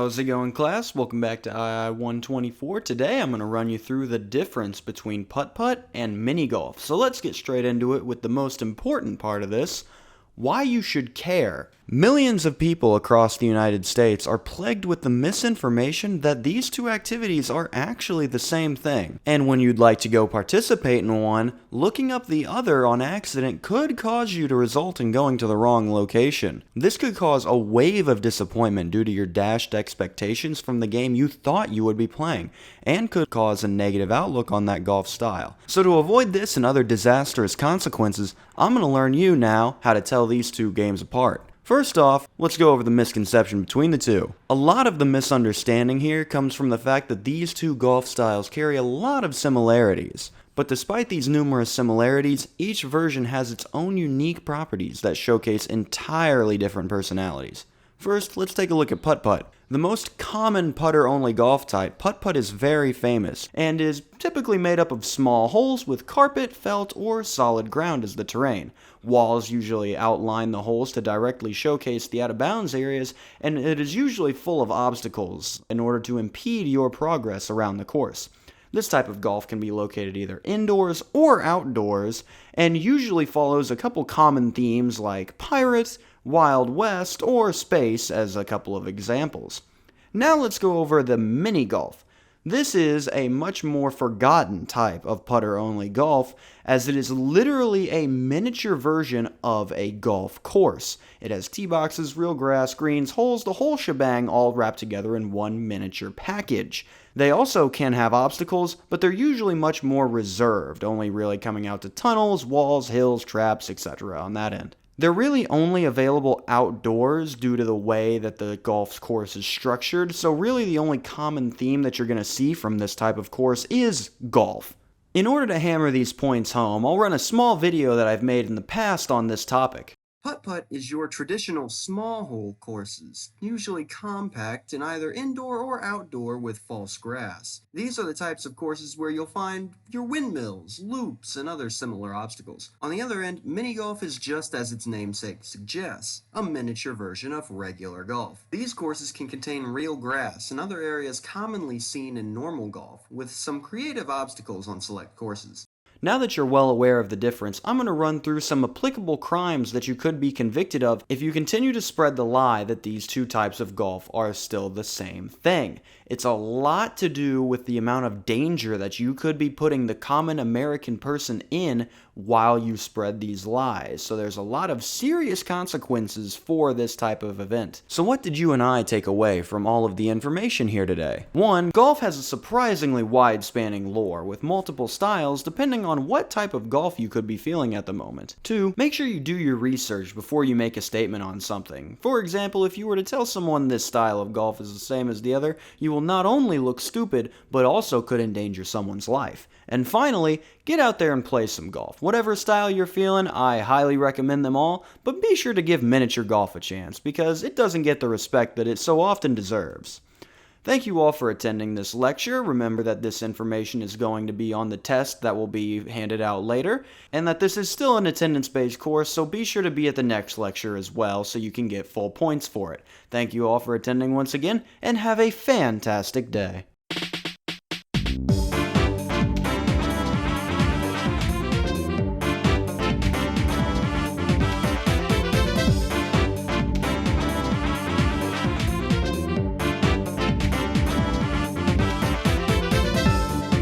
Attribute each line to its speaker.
Speaker 1: How's it going, class? Welcome back to II-124. Today I'm going to run you through the difference between putt-putt and mini golf. So let's get straight into it with the most important part of this: why you should care. Millions of people across the United States are plagued with the misinformation that these two activities are actually the same thing. And when you'd like to go participate in one, looking up the other on accident could cause you to result in going to the wrong location. This could cause a wave of disappointment due to your dashed expectations from the game you thought you would be playing, and could cause a negative outlook on that golf style. So to avoid this and other disastrous consequences, I'm going to learn you now how to tell these two games apart. First off, let's go over the misconception between the two. A lot of the misunderstanding here comes from the fact that these two golf styles carry a lot of similarities. But despite these numerous similarities, each version has its own unique properties that showcase entirely different personalities. First, let's take a look at Putt Putt. The most common putter-only golf type, Putt Putt, is very famous, and is typically made up of small holes with carpet, felt, or solid ground as the terrain. Walls usually outline the holes to directly showcase the out-of-bounds areas, and it is usually full of obstacles in order to impede your progress around the course. This type of golf can be located either indoors or outdoors, and usually follows a couple common themes like pirates, Wild West, or space as a couple of examples. Now let's go over the mini golf. This is a much more forgotten type of putter-only golf, as it is literally a miniature version of a golf course. It has tee boxes, real grass, greens, holes, the whole shebang, all wrapped together in one miniature package. They also can have obstacles, but they're usually much more reserved, only really coming out to tunnels, walls, hills, traps, etc. on that end. They're really only available outdoors due to the way that the golf course is structured, so really the only common theme that you're going to see from this type of course is golf. In order to hammer these points home, I'll run a small video that I've made in the past on this topic.
Speaker 2: Putt Putt is your traditional small hole courses, usually compact and either indoor or outdoor with false grass. These are the types of courses where you'll find your windmills, loops, and other similar obstacles. On the other end, mini golf is just as its namesake suggests, a miniature version of regular golf. These courses can contain real grass and other areas commonly seen in normal golf, with some creative obstacles on select courses.
Speaker 1: Now that you're well aware of the difference, I'm going to run through some applicable crimes that you could be convicted of if you continue to spread the lie that these two types of golf are still the same thing. It's a lot to do with the amount of danger that you could be putting the common American person in while you spread these lies. So there's a lot of serious consequences for this type of event. So what did you and I take away from all of the information here today? 1. Golf has a surprisingly wide-spanning lore with multiple styles depending on what type of golf you could be feeling at the moment. 2. Make sure you do your research before you make a statement on something. For example, if you were to tell someone this style of golf is the same as the other, you will not only look stupid, but also could endanger someone's life. And finally, get out there and play some golf. Whatever style you're feeling, I highly recommend them all, but be sure to give miniature golf a chance, because it doesn't get the respect that it so often deserves. Thank you all for attending this lecture. Remember that this information is going to be on the test that will be handed out later, and that this is still an attendance-based course, so be sure to be at the next lecture as well so you can get full points for it. Thank you all for attending once again, and have a fantastic day.